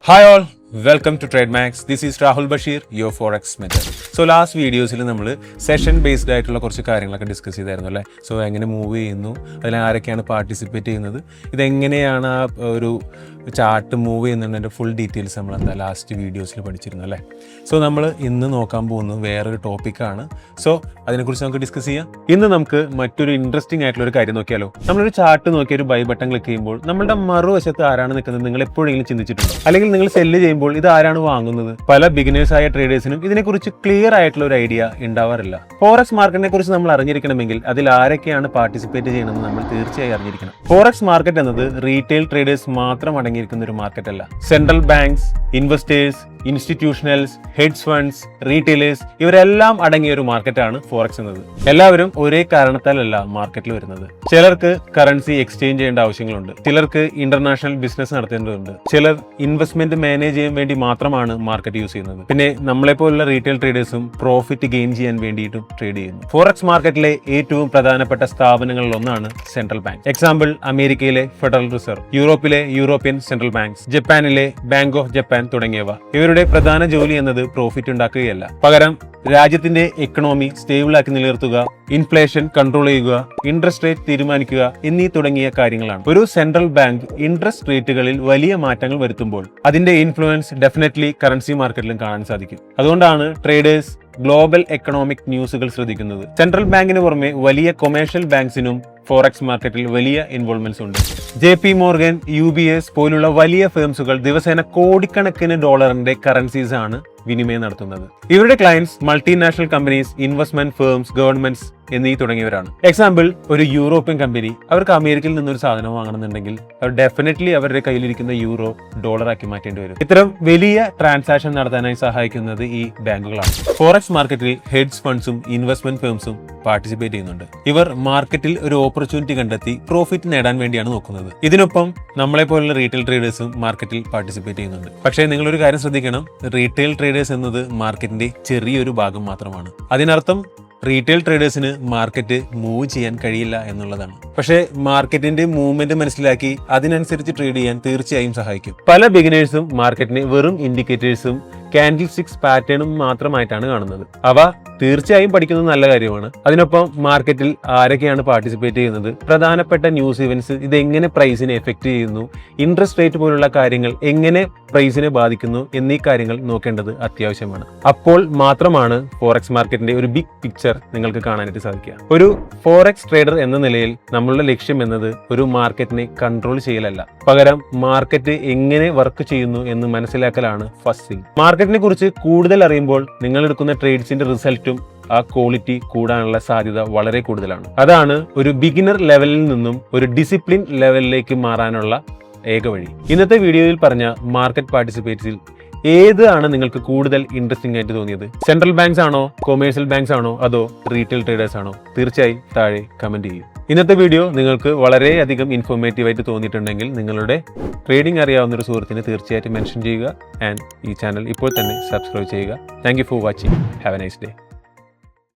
Hi all, welcome to TradeMax. This is Rahul Bashir, your Forex mentor. So last വീഡിയോസിൽ നമ്മൾ session based ആയിട്ടുള്ള കുറച്ച് കാര്യങ്ങളൊക്കെ discuss ചെയ്തായിരുന്നു അല്ലേ. സോ എങ്ങനെ മൂവ് ചെയ്യുന്നു, അതിൽ ആരൊക്കെയാണ് പാർട്ടിസിപ്പേറ്റ് ചെയ്യുന്നത്, ഇതെങ്ങനെയാണ് ആ ഒരു ചാർട്ട് മൂവ് ചെയ്യുന്നതിൻ്റെ ഫുൾ ഡീറ്റെയിൽസ് നമ്മൾ എന്താ ലാസ്റ്റ് വീഡിയോസിൽ പഠിച്ചിരുന്നു അല്ലേ. സോ നമ്മൾ ഇന്ന് നോക്കാൻ പോകുന്നത് വേറൊരു ടോപ്പിക്കാണ്. സോ അതിനെക്കുറിച്ച് നമുക്ക് ഡിസ്കസ് ചെയ്യാം. ഇന്ന് നമുക്ക് മറ്റൊരു ഇൻട്രസ്റ്റിംഗ് ആയിട്ടുള്ള ഒരു കാര്യം നോക്കിയാലോ. നമ്മളൊരു ചാർട്ട് നോക്കി ഒരു ബൈ ബട്ടൺ ക്ലിക്ക് ചെയ്യുമ്പോൾ നമ്മളുടെ മറുവശത്ത് ആരാണ് നിൽക്കുന്നത് നിങ്ങൾ എപ്പോഴെങ്കിലും ചിന്തിച്ചിട്ടുണ്ടോ? അല്ലെങ്കിൽ നിങ്ങൾ സെല്ല് ചെയ്യുമ്പോൾ ഇത് ആരാണ് വാങ്ങുന്നത്? പല ബിഗിനേഴ്സായ ട്രേഡേഴ്സിനും ഇതിനെക്കുറിച്ച് ക്ലിയർ ആയിട്ടുള്ള ഒരു ഐഡിയ ഉണ്ടാവാറില്ല. ഫോറക്സ് മാർക്കറ്റിനെ കുറിച്ച് നമ്മൾ അറിഞ്ഞിരിക്കണമെങ്കിൽ അതിൽ ആരൊക്കെയാണ് പാർട്ടിസിപ്പേറ്റ് ചെയ്യണമെന്ന് നമ്മൾ തീർച്ചയായും അറിഞ്ഞിരിക്കണം. ഫോറക്സ് മാർക്കറ്റ് എന്നത് റീറ്റെയിൽ ട്രേഡേഴ്സ് മാത്രം അടങ്ങിയിരിക്കുന്ന ഒരു മാർക്കറ്റ് അല്ല. Central banks, investors, institutionals, hedge funds, retailers ഇവരെല്ലാം അടങ്ങിയ ഒരു മാർക്കറ്റാണ് ഫോറക്സ് എന്നത്. എല്ലാവരും ഒരേ കാരണത്താലല്ല മാർക്കറ്റിൽ വരുന്നത്. ചിലർക്ക് കറൻസി എക്സ്ചേഞ്ച് ചെയ്യേണ്ട ആവശ്യങ്ങളുണ്ട്, ചിലർക്ക് ഇന്റർനാഷണൽ ബിസിനസ് നടത്തേണ്ടതുണ്ട്, ചിലർ ഇൻവെസ്റ്റ്മെന്റ് മാനേജ് ചെയ്യാൻ വേണ്ടി മാത്രമാണ് മാർക്കറ്റ് യൂസ് ചെയ്യുന്നത്. പിന്നെ നമ്മളെ പോലുള്ള റീറ്റെയിൽ ട്രേഡേഴ്സും പ്രോഫിറ്റ് ഗെയിൻ ചെയ്യാൻ വേണ്ടിയിട്ടും ട്രേഡ് ചെയ്യുന്നു. ഫോറക്സ് മാർക്കറ്റിലെ ഏറ്റവും പ്രധാനപ്പെട്ട സ്ഥാപനങ്ങളിൽ ഒന്നാണ് സെൻട്രൽ ബാങ്ക്. എക്സാമ്പിൾ അമേരിക്കയിലെ ഫെഡറൽ റിസർവ്, യൂറോപ്പിലെ യൂറോപ്യൻ സെൻട്രൽ ബാങ്ക്സ്, ജപ്പാനിലെ ബാങ്ക് ഓഫ് ജപ്പാൻ തുടങ്ങിയവ. ഇവരുടെ പ്രധാന ജോലി എന്നത് പ്രോഫിറ്റ് ഉണ്ടാക്കുകയല്ല, പകരം രാജ്യത്തിന്റെ എക്കണോമി സ്റ്റേബിൾ ആക്കി നിലനിർത്തുക, ഇൻഫ്ലേഷൻ കൺട്രോൾ ചെയ്യുക, ഇൻട്രസ്റ്റ് റേറ്റ് തീരുമാനിക്കുക എന്നീ തുടങ്ങിയ കാര്യങ്ങളാണ്. ഒരു സെൻട്രൽ ബാങ്ക് ഇൻട്രസ്റ്റ് റേറ്റുകളിൽ വലിയ മാറ്റങ്ങൾ വരുത്തുമ്പോൾ അതിന്റെ ഇൻഫ്ലുവൻസ് ഡെഫിനറ്റ്ലി കറൻസി മാർക്കറ്റിലും കാണാൻ സാധിക്കും. അതുകൊണ്ടാണ് ട്രേഡേഴ്സ് ഗ്ലോബൽ എക്കണോമിക് ന്യൂസുകൾ ശ്രദ്ധിക്കുന്നത്. സെൻട്രൽ ബാങ്കിന് പുറമെ വലിയ കൊമേഴ്ഷ്യൽ ബാങ്ക്സിനും ഫോറക്സ് മാർക്കറ്റിൽ വലിയ ഇൻവോൾവ്മെന്റ്സ് ഉണ്ട്. JP മോർഗൻ, UBS പോലുള്ള വലിയ ഫേംസുകൾ ദിവസേന കോടിക്കണക്കിന് ഡോളറിന്റെ കറൻസീസ് ആണ് വിനിമയം നടത്തുന്നത്. ഇവരുടെ clients multinational companies, investment firms, governments എന്നീ തുടങ്ങിയവരാണ്. എക്സാമ്പിൾ ഒരു യൂറോപ്യൻ കമ്പനി അവർക്ക് അമേരിക്കയിൽ നിന്നൊരു സാധനം വാങ്ങണമെന്നുണ്ടെങ്കിൽ അവർ ഡെഫിനറ്റ്ലി അവരുടെ കയ്യിലിരിക്കുന്ന യൂറോ ഡോളറാക്കി മാറ്റേണ്ടി വരും. ഇത്തരം വലിയ ട്രാൻസാക്ഷൻ നടത്താനായി സഹായിക്കുന്നത് ഈ ബാങ്കുകളാണ്. ഫോറക്സ് മാർക്കറ്റിൽ ഹെഡ്ജ് ഫണ്ട്സും ഇൻവെസ്റ്റ്മെന്റ് ഫേംസും പാർട്ടിസിപ്പേറ്റ് ചെയ്യുന്നുണ്ട്. ഇവർ മാർക്കറ്റിൽ ഒരു ഓപ്പർച്യൂണിറ്റി കണ്ടെത്തി പ്രോഫിറ്റ് നേടാൻ വേണ്ടിയാണ് നോക്കുന്നത്. ഇതിനൊപ്പം നമ്മളെ പോലുള്ള റീറ്റെയിൽ ട്രേഡേഴ്സും മാർക്കറ്റിൽ പാർട്ടിസിപ്പേറ്റ് ചെയ്യുന്നുണ്ട്. പക്ഷേ നിങ്ങളൊരു കാര്യം ശ്രദ്ധിക്കണം, റീറ്റെയിൽ ട്രേഡേഴ്സ് എന്നത് മാർക്കറ്റിന്റെ ചെറിയൊരു ഭാഗം മാത്രമാണ്. അതിനർത്ഥം റീറ്റെയിൽ ട്രേഡേഴ്സിന് മാർക്കറ്റ് മൂവ് ചെയ്യാൻ കഴിയില്ല എന്നുള്ളതാണ്. പക്ഷേ മാർക്കറ്റിന്റെ മൂവ്മെന്റ് മനസ്സിലാക്കി അതിനനുസരിച്ച് ട്രേഡ് ചെയ്യാൻ തീർച്ചയായും സഹായിക്കും. പല ബിഗിനേഴ്സും മാർക്കറ്റിനെ വെറും ഇൻഡിക്കേറ്റേഴ്സും കാൻഡിൽ സ്റ്റിക്സ് പാറ്റേണും മാത്രമായിട്ടാണ് കാണുന്നത്. അവ തീർച്ചയായും പഠിക്കുന്നത് നല്ല കാര്യമാണ്. അതിനൊപ്പം മാർക്കറ്റിൽ ആരൊക്കെയാണ് പാർട്ടിസിപ്പേറ്റ് ചെയ്യുന്നത്, പ്രധാനപ്പെട്ട ന്യൂസ് ഇവന്റ്സ് ഇതെങ്ങനെ പ്രൈസിനെ എഫക്ട് ചെയ്യുന്നു, ഇൻട്രസ്റ്റ് റേറ്റ് പോലുള്ള കാര്യങ്ങൾ എങ്ങനെ പ്രൈസിനെ ബാധിക്കുന്നു എന്നീ കാര്യങ്ങൾ നോക്കേണ്ടത് അത്യാവശ്യമാണ്. അപ്പോൾ മാത്രമാണ് ഫോറക്സ് മാർക്കറ്റിന്റെ ഒരു ബിഗ് പിക്ചർ നിങ്ങൾക്ക് കാണാനായിട്ട് സാധിക്കുക. ഒരു ഫോറക്സ് ട്രേഡർ എന്ന നിലയിൽ നമ്മളുടെ ലക്ഷ്യം എന്നത് ഒരു മാർക്കറ്റിനെ കൺട്രോൾ ചെയ്യലല്ല, പകരം മാർക്കറ്റ് എങ്ങനെ വർക്ക് ചെയ്യുന്നു എന്ന് മനസ്സിലാക്കലാണ് ഫസ്റ്റ് തിങ്. മാർക്കറ്റിനെ കുറിച്ച് കൂടുതൽ അറിയുമ്പോൾ നിങ്ങൾ എടുക്കുന്ന ട്രേഡ്സിന്റെ റിസൾട്ടും ആ ക്വാളിറ്റി കൂടാനുള്ള സാധ്യത വളരെ കൂടുതലാണ്. അതാണ് ഒരു ബിഗിനർ ലെവലിൽ നിന്നും ഒരു ഡിസിപ്ലിൻ ലെവലിലേക്ക് മാറാനുള്ള ഏക വഴി. ഇന്നത്തെ വീഡിയോയിൽ പറഞ്ഞ മാർക്കറ്റ് പാർട്ടിസിപ്പേറ്റ്സിൽ ഏതാണ് നിങ്ങൾക്ക് കൂടുതൽ ഇൻട്രസ്റ്റിംഗ് ആയിട്ട് തോന്നിയത്? സെൻട്രൽ ബാങ്ക്സ് ആണോ, കൊമേഴ്ഷ്യൽ ബാങ്ക്സ് ആണോ, അതോ റീറ്റെയിൽ ട്രേഡേഴ്സ് ആണോ? തീർച്ചയായും താഴെ കമന്റ് ചെയ്യും. ഇന്നത്തെ വീഡിയോ നിങ്ങൾക്ക് വളരെയധികം ഇൻഫോർമേറ്റീവ് ആയിട്ട് തോന്നിയിട്ടുണ്ടെങ്കിൽ നിങ്ങളുടെ ട്രേഡിംഗ് അറിയാവുന്ന ഒരു സുഹൃത്തിന് തീർച്ചയായിട്ടും മെൻഷൻ ചെയ്യുക. ആൻഡ് ഈ ചാനൽ ഇപ്പോൾ തന്നെ സബ്സ്ക്രൈബ് ചെയ്യുക. Thank you for watching. Have A nice day.